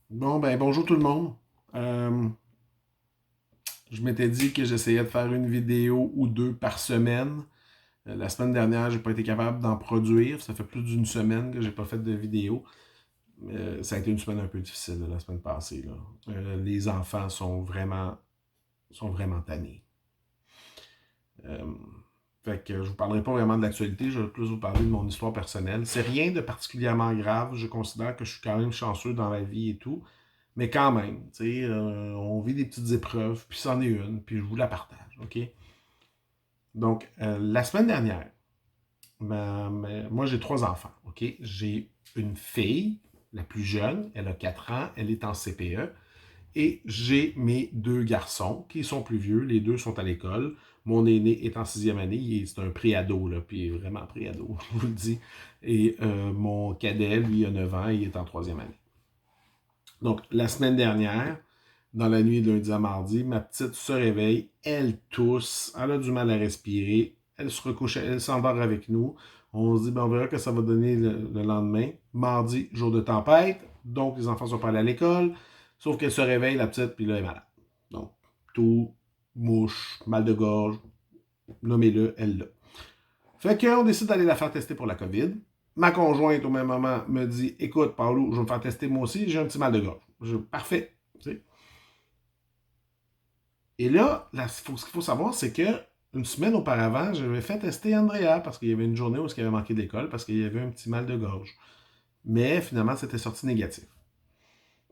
Bon, ben bonjour tout le monde. Euh, je m'étais dit que j'essayais de faire une vidéo ou deux par semaine. La semaine dernière, j'ai pas été capable d'en produire. Ça fait plus d'une semaine que j'ai pas fait de vidéo. Ça a été une semaine un peu difficile la semaine passée. Là. Les enfants sont vraiment tannés. Euh, fait que je vous parlerai pas vraiment de l'actualité, je vais plus vous parler de mon histoire personnelle. C'est rien de particulièrement grave. Je considère que je suis quand même chanceux dans la vie et tout. Mais quand même, tu sais, on vit des petites épreuves, puis c'en est une, puis je vous la partage, OK? Donc, la semaine dernière, moi j'ai trois enfants, OK? J'ai une fille, la plus jeune, elle a 4 ans, elle est en CPE, et j'ai mes deux garçons qui sont plus vieux, les deux sont à l'école. Mon aîné est en sixième année, c'est un pré-ado, là, puis vraiment pré-ado, je vous le dis. Et mon cadet, lui, a 9 ans, il est en troisième année. Donc, la semaine dernière, dans la nuit de lundi à mardi, ma petite se réveille, elle tousse, elle a du mal à respirer, elle se recouche, elle s'endort avec nous. On se dit, ben, on verra que ça va donner le lendemain. Mardi, jour de tempête, donc les enfants sont pas allés à l'école, sauf qu'elle se réveille, la petite, puis là, elle est malade. Donc, tout, mouche, mal de gorge, nommez-le, elle l'a. Fait qu'on décide d'aller la faire tester pour la COVID. Ma conjointe, au même moment, me dit, écoute, Paolo, je vais me faire tester moi aussi, j'ai un petit mal de gorge. Parfait. Tu sais. Et là, ce qu'il faut savoir, c'est que une semaine auparavant, j'avais fait tester Andrea parce qu'il y avait une journée où il avait manqué d'école parce qu'il y avait un petit mal de gorge. Mais finalement, c'était sorti négatif.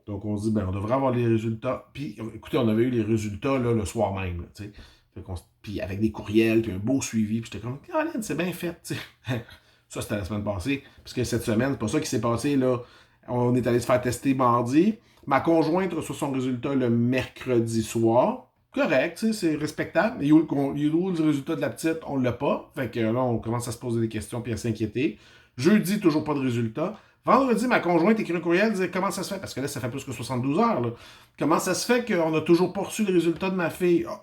Donc, on se dit, ben, on devrait avoir les résultats. Puis, écoutez, on avait eu les résultats là, le soir même. Là, puis avec des courriels, puis un beau suivi. Puis j'étais comme, Caroline, c'est bien fait. T'sais. Ça, c'était la semaine passée. Parce que cette semaine, c'est pas ça qui s'est passé. Là. On est allé se faire tester mardi. Ma conjointe reçoit son résultat le mercredi soir. Correct, c'est respectable. Il y a où le résultat de la petite, on l'a pas. Fait que là, on commence à se poser des questions puis à s'inquiéter. Jeudi, toujours pas de résultat. Vendredi, ma conjointe écrit un courriel, disait comment ça se fait, parce que là, ça fait plus que 72 heures. Là. Comment ça se fait qu'on n'a toujours pas reçu le résultat de ma fille? Ah,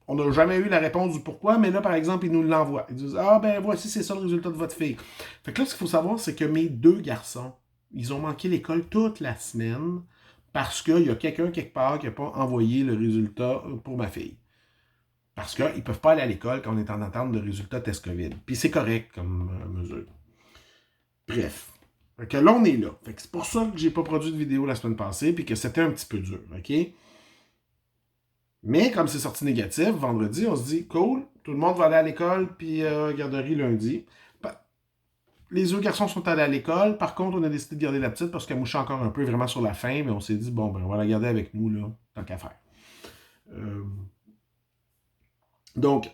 on n'a jamais eu la réponse du pourquoi, mais là, par exemple, ils nous l'envoient. Ils disent, ah ben voici, c'est ça le résultat de votre fille. Fait que là, ce qu'il faut savoir, c'est que mes deux garçons, ils ont manqué l'école toute la semaine parce qu'il y a quelqu'un quelque part qui n'a pas envoyé le résultat pour ma fille. Parce qu'ils ne peuvent pas aller à l'école quand on est en attente de résultats test COVID. Puis c'est correct comme mesure. Bref. Fait que là, on est là. Fait que c'est pour ça que j'ai pas produit de vidéo la semaine passée, puis que c'était un petit peu dur, OK? Mais comme c'est sorti négatif, vendredi, on se dit, cool, tout le monde va aller à l'école, puis garderie lundi. Les deux garçons sont allés à l'école. Par contre, on a décidé de garder la petite parce qu'elle mouchait encore un peu vraiment sur la fin, mais on s'est dit, bon, ben, on va la garder avec nous, là, tant qu'à faire. Euh, donc,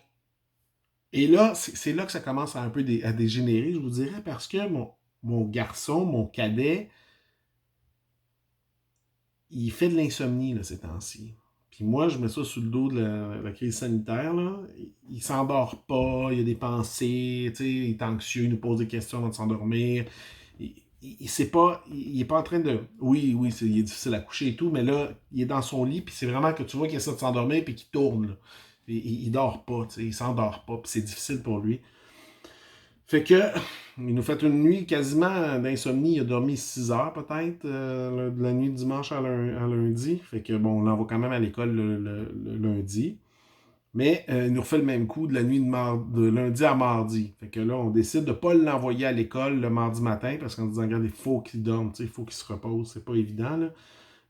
et là, c'est là que ça commence à un peu à dégénérer, je vous dirais, parce que mon garçon, mon cadet, il fait de l'insomnie là, ces temps-ci. Puis moi, je mets ça sous le dos de la crise sanitaire. Là. Il s'endort pas, il a des pensées, il est anxieux, il nous pose des questions avant de s'endormir. Il sait pas, il est pas en train de. Oui, oui, il est difficile à coucher et tout, mais là, il est dans son lit, puis c'est vraiment que tu vois qu'il essaie de s'endormir, puis qu'il tourne. Là. Il dort pas, il s'endort pas, puis c'est difficile pour lui. Fait que, il nous fait une nuit quasiment d'insomnie. Il a dormi 6 heures peut-être, de la nuit de dimanche à lundi. Fait que, bon, on l'envoie quand même à l'école le lundi. Mais il nous refait le même coup de la nuit de lundi à mardi. Fait que là, on décide de ne pas l'envoyer à l'école le mardi matin parce qu'en disant, regarde, il faut qu'il dorme, il faut qu'il se repose. C'est pas évident, là.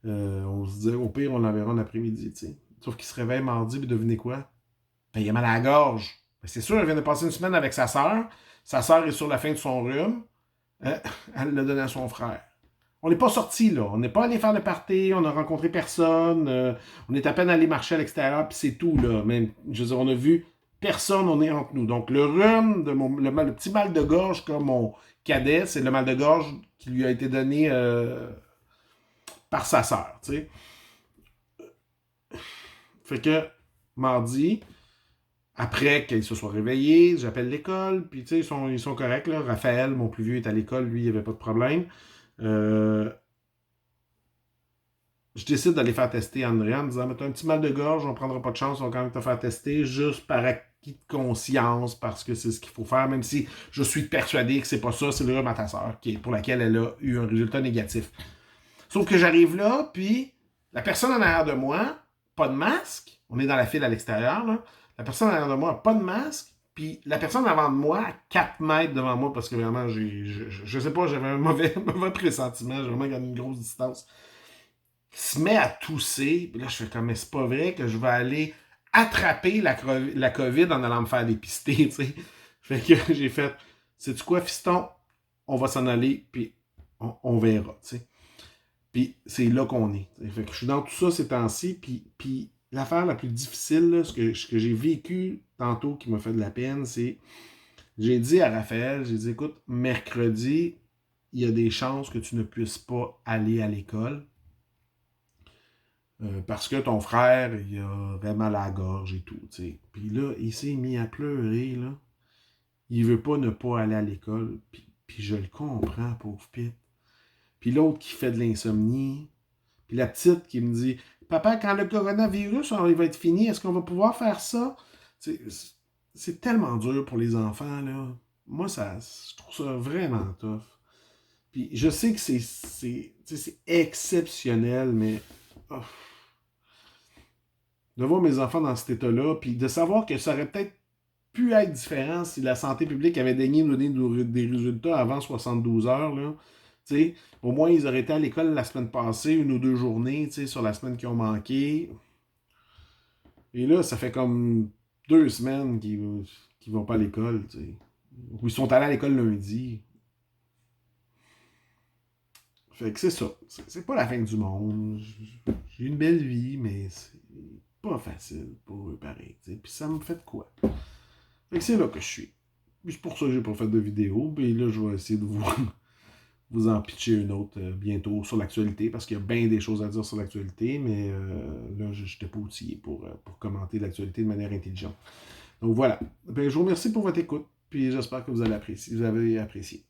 On se disait, au pire, on l'enverra en après-midi, t'sais. Sauf qu'il se réveille mardi, puis devinez quoi? Ben, il a mal à la gorge. Ben, c'est sûr, elle vient de passer une semaine avec sa sœur. Sa sœur est sur la fin de son rhume. Euh, Elle l'a donné à son frère. On n'est pas sorti là. On n'est pas allé faire le party. On n'a rencontré personne. On est à peine allé marcher à l'extérieur. Puis c'est tout là. Même, je veux dire, on a vu personne. On est entre nous. Donc le rhume, le petit mal de gorge comme mon cadet, c'est le mal de gorge qui lui a été donné par sa sœur. Tu sais. Fait que mardi, après qu'il se soit réveillé, j'appelle l'école, puis tu sais, ils sont corrects, là. Raphaël, mon plus vieux, est à l'école, lui, il n'y avait pas de problème. Euh, je décide d'aller faire tester André en me disant, mais t'as un petit mal de gorge, on ne prendra pas de chance, on va quand même te faire tester, juste par acquis de conscience, parce que c'est ce qu'il faut faire, même si je suis persuadé que c'est pas ça, c'est le rhume à ta sœur, pour laquelle elle a eu un résultat négatif. Sauf que j'arrive là, puis la personne en arrière de moi, pas de masque. On est dans la file à l'extérieur, là. La personne en arrière de moi, pas de masque. Puis la personne avant de moi, à 4 mètres devant moi, parce que vraiment, je sais pas, j'avais un mauvais pressentiment, j'ai vraiment gardé une grosse distance, se met à tousser. Puis là, je fais comme, mais c'est pas vrai que je vais aller attraper la COVID en allant me faire dépister, tu sais. Fait que j'ai fait, sais-tu quoi, fiston? On va s'en aller, puis on verra, tu sais. Puis c'est là qu'on est. Fait que je suis dans tout ça ces temps-ci, puis l'affaire la plus difficile, là, ce que j'ai vécu tantôt qui m'a fait de la peine, c'est, j'ai dit à Raphaël, j'ai dit, écoute, mercredi, il y a des chances que tu ne puisses pas aller à l'école. Parce que ton frère, il a vraiment la gorge et tout, tu sais. Puis là, il s'est mis à pleurer, là. Il veut pas ne pas aller à l'école. Puis je le comprends, pauvre Pete. Puis l'autre qui fait de l'insomnie. Puis la petite qui me dit, papa, quand le coronavirus il va être fini, est-ce qu'on va pouvoir faire ça? C'est tellement dur pour les enfants, là. Moi, je trouve ça vraiment tough. Puis je sais que c'est exceptionnel, mais... oh, de voir mes enfants dans cet état-là, puis de savoir que ça aurait peut-être pu être différent si la santé publique avait daigné nous donner des résultats avant 72 heures. Là. T'sais, au moins, ils auraient été à l'école la semaine passée, 1 ou 2 journées, sur la semaine qui ont manqué. Et là, ça fait comme 2 semaines qu'ils vont pas à l'école. T'sais. Ou ils sont allés à l'école lundi. Fait que c'est ça. C'est pas la fin du monde. J'ai une belle vie, mais c'est pas facile pour eux pareil. T'sais. Puis ça me fait de quoi? Fait que c'est là que je suis. Puis c'est pour ça que j'ai pas fait de vidéo. Puis là, je vais essayer de vous en pitcher une autre bientôt sur l'actualité, parce qu'il y a bien des choses à dire sur l'actualité, mais là, je n'étais pas outillé pour commenter l'actualité de manière intelligente. Donc voilà. Ben, je vous remercie pour votre écoute, puis j'espère que vous avez apprécié.